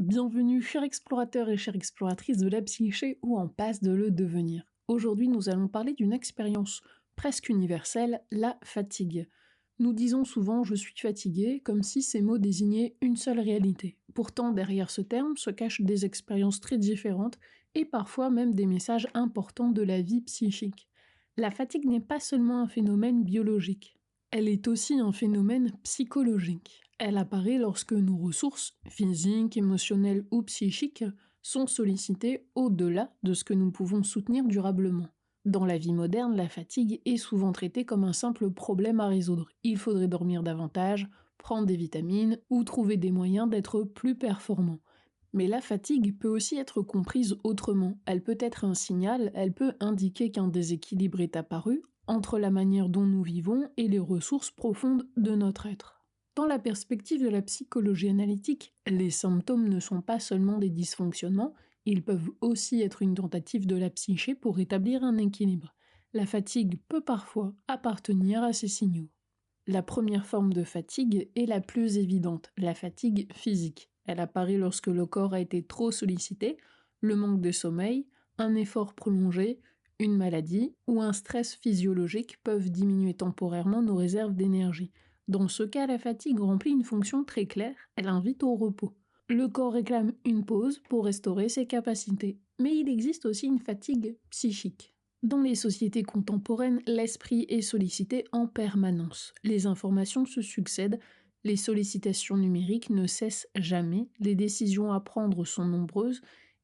Bienvenue chers explorateurs et chères exploratrices de la psyché ou en passe de le devenir. Aujourd'hui nous allons parler d'une expérience presque universelle, la fatigue. Nous disons souvent « je suis fatigué » comme si ces mots désignaient une seule réalité. Pourtant derrière ce terme se cachent des expériences très différentes et parfois même des messages importants de la vie psychique. La fatigue n'est pas seulement un phénomène biologique. Elle est aussi un phénomène psychologique. Elle apparaît lorsque nos ressources, physiques, émotionnelles ou psychiques, sont sollicitées au-delà de ce que nous pouvons soutenir durablement. Dans la vie moderne, la fatigue est souvent traitée comme un simple problème à résoudre. Il faudrait dormir davantage, prendre des vitamines ou trouver des moyens d'être plus performant. Mais la fatigue peut aussi être comprise autrement. Elle peut être un signal, elle peut indiquer qu'un déséquilibre est apparu entre la manière dont nous vivons et les ressources profondes de notre être. Dans la perspective de la psychologie analytique, les symptômes ne sont pas seulement des dysfonctionnements, ils peuvent aussi être une tentative de la psyché pour rétablir un équilibre. La fatigue peut parfois appartenir à ces signaux. La première forme de fatigue est la plus évidente, la fatigue physique. Elle apparaît lorsque le corps a été trop sollicité, le manque de sommeil, un effort prolongé, une maladie ou un stress physiologique peuvent diminuer temporairement nos réserves d'énergie. Dans ce cas, la fatigue remplit une fonction très claire, elle invite au repos. Le corps réclame une pause pour restaurer ses capacités. Mais il existe aussi une fatigue psychique. Dans les sociétés contemporaines, l'esprit est sollicité en permanence. Les informations se succèdent, les sollicitations numériques ne cessent jamais, les décisions à prendre sont nombreuses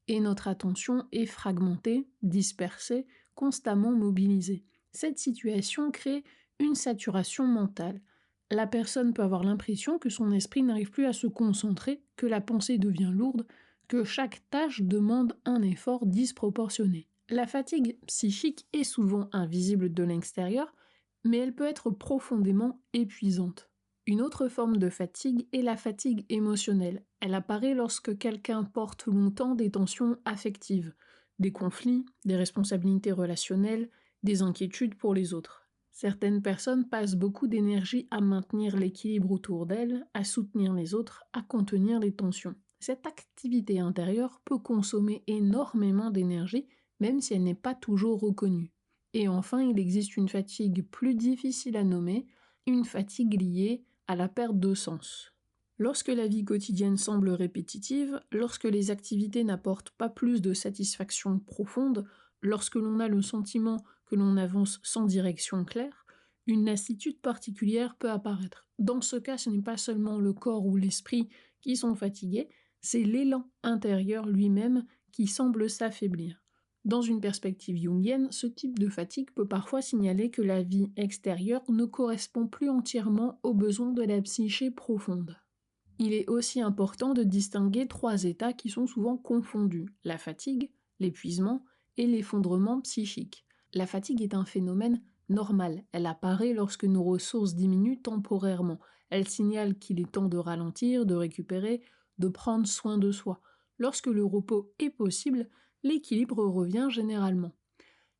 et notre attention est fragmentée, dispersée, constamment mobilisée. Cette situation crée une saturation mentale. La personne peut avoir l'impression que son esprit n'arrive plus à se concentrer, que la pensée devient lourde, que chaque tâche demande un effort disproportionné. La fatigue psychique est souvent invisible de l'extérieur, mais elle peut être profondément épuisante. Une autre forme de fatigue est la fatigue émotionnelle. Elle apparaît lorsque quelqu'un porte longtemps des tensions affectives, des conflits, des responsabilités relationnelles, des inquiétudes pour les autres. Certaines personnes passent beaucoup d'énergie à maintenir l'équilibre autour d'elles, à soutenir les autres, à contenir les tensions. Cette activité intérieure peut consommer énormément d'énergie, même si elle n'est pas toujours reconnue. Et enfin, il existe une fatigue plus difficile à nommer, une fatigue liée à la perte de sens. Lorsque la vie quotidienne semble répétitive, lorsque les activités n'apportent pas plus de satisfaction profonde, lorsque l'on a le sentiment que l'on avance sans direction claire, une lassitude particulière peut apparaître. Dans ce cas, ce n'est pas seulement le corps ou l'esprit qui sont fatigués, c'est l'élan intérieur lui-même qui semble s'affaiblir. Dans une perspective jungienne, ce type de fatigue peut parfois signaler que la vie extérieure ne correspond plus entièrement aux besoins de la psyché profonde. Il est aussi important de distinguer trois états qui sont souvent confondus, la fatigue, l'épuisement et l'effondrement psychique. La fatigue est un phénomène normal, elle apparaît lorsque nos ressources diminuent temporairement. Elle signale qu'il est temps de ralentir, de récupérer, de prendre soin de soi. Lorsque le repos est possible, l'équilibre revient généralement.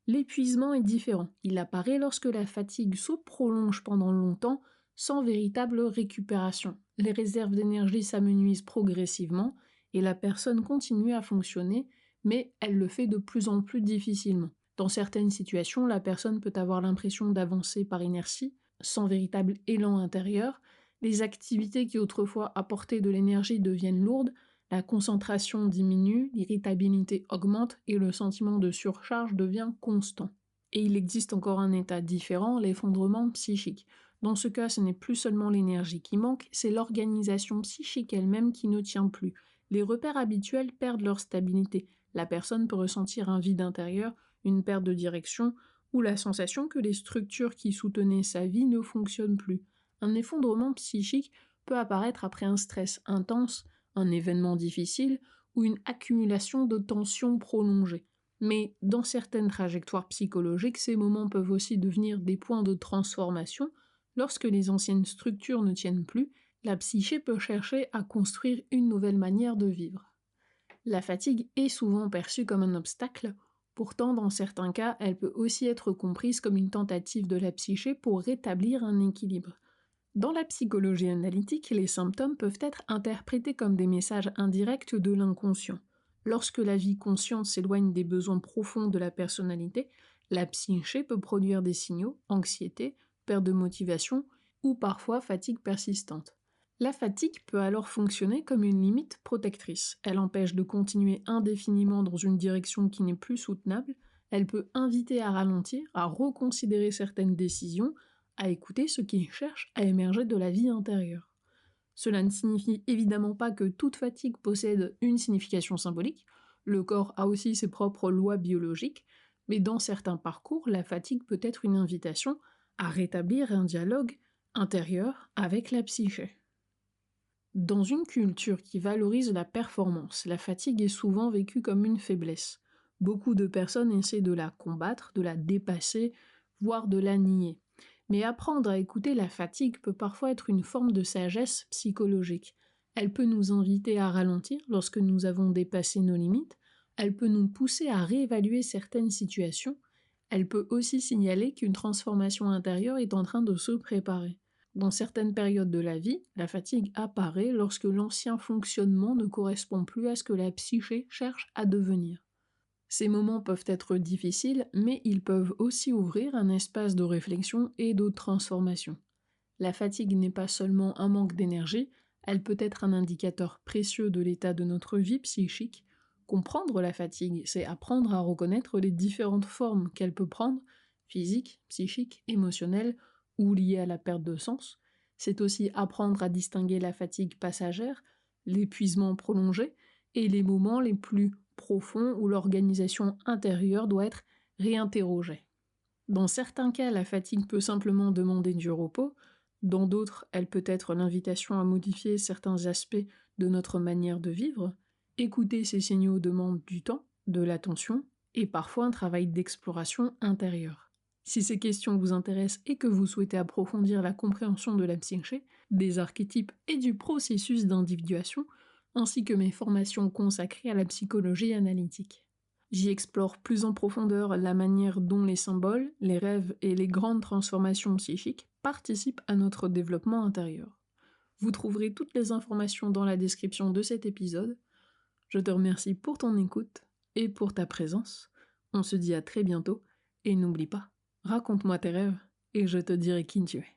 L'épuisement est différent. Il apparaît lorsque la fatigue se prolonge pendant longtemps sans véritable récupération. Les réserves d'énergie s'amenuisent progressivement et la personne continue à fonctionner, mais elle le fait de plus en plus difficilement. Dans certaines situations, la personne peut avoir l'impression d'avancer par inertie, sans véritable élan intérieur. Les activités qui autrefois apportaient de l'énergie deviennent lourdes, la concentration diminue, l'irritabilité augmente et le sentiment de surcharge devient constant. Et il existe encore un état différent, l'effondrement psychique. Dans ce cas, ce n'est plus seulement l'énergie qui manque, c'est l'organisation psychique elle-même qui ne tient plus. Les repères habituels perdent leur stabilité. La personne peut ressentir un vide intérieur, une perte de direction, ou la sensation que les structures qui soutenaient sa vie ne fonctionnent plus. Un effondrement psychique peut apparaître après un stress intense, un événement difficile ou une accumulation de tensions prolongées. Mais dans certaines trajectoires psychologiques, ces moments peuvent aussi devenir des points de transformation. Lorsque les anciennes structures ne tiennent plus, la psyché peut chercher à construire une nouvelle manière de vivre. La fatigue est souvent perçue comme un obstacle, pourtant dans certains cas, elle peut aussi être comprise comme une tentative de la psyché pour rétablir un équilibre. Dans la psychologie analytique, les symptômes peuvent être interprétés comme des messages indirects de l'inconscient. Lorsque la vie consciente s'éloigne des besoins profonds de la personnalité, la psyché peut produire des signaux, anxiété, perte de motivation ou parfois fatigue persistante. La fatigue peut alors fonctionner comme une limite protectrice. Elle empêche de continuer indéfiniment dans une direction qui n'est plus soutenable. Elle peut inviter à ralentir, à reconsidérer certaines décisions, à écouter ceux qui cherchent à émerger de la vie intérieure. Cela ne signifie évidemment pas que toute fatigue possède une signification symbolique. Le corps a aussi ses propres lois biologiques, mais dans certains parcours, la fatigue peut être une invitation à rétablir un dialogue intérieur avec la psyché. Dans une culture qui valorise la performance, la fatigue est souvent vécue comme une faiblesse. Beaucoup de personnes essaient de la combattre, de la dépasser, voire de la nier. Mais apprendre à écouter la fatigue peut parfois être une forme de sagesse psychologique. Elle peut nous inviter à ralentir lorsque nous avons dépassé nos limites, elle peut nous pousser à réévaluer certaines situations, elle peut aussi signaler qu'une transformation intérieure est en train de se préparer. Dans certaines périodes de la vie, la fatigue apparaît lorsque l'ancien fonctionnement ne correspond plus à ce que la psyché cherche à devenir. Ces moments peuvent être difficiles, mais ils peuvent aussi ouvrir un espace de réflexion et de transformation. La fatigue n'est pas seulement un manque d'énergie, elle peut être un indicateur précieux de l'état de notre vie psychique. Comprendre la fatigue, c'est apprendre à reconnaître les différentes formes qu'elle peut prendre, physique, psychique, émotionnelle, ou liées à la perte de sens. C'est aussi apprendre à distinguer la fatigue passagère, l'épuisement prolongé, et les moments les plus profonds où l'organisation intérieure doit être réinterrogée. Dans certains cas, la fatigue peut simplement demander du repos, dans d'autres, elle peut être l'invitation à modifier certains aspects de notre manière de vivre. Écouter ces signaux demande du temps, de l'attention et parfois un travail d'exploration intérieure. Si ces questions vous intéressent et que vous souhaitez approfondir la compréhension de la psyché, des archétypes et du processus d'individuation, ainsi que mes formations consacrées à la psychologie analytique. J'y explore plus en profondeur la manière dont les symboles, les rêves et les grandes transformations psychiques participent à notre développement intérieur. Vous trouverez toutes les informations dans la description de cet épisode. Je te remercie pour ton écoute et pour ta présence. On se dit à très bientôt et n'oublie pas, raconte-moi tes rêves et je te dirai qui tu es.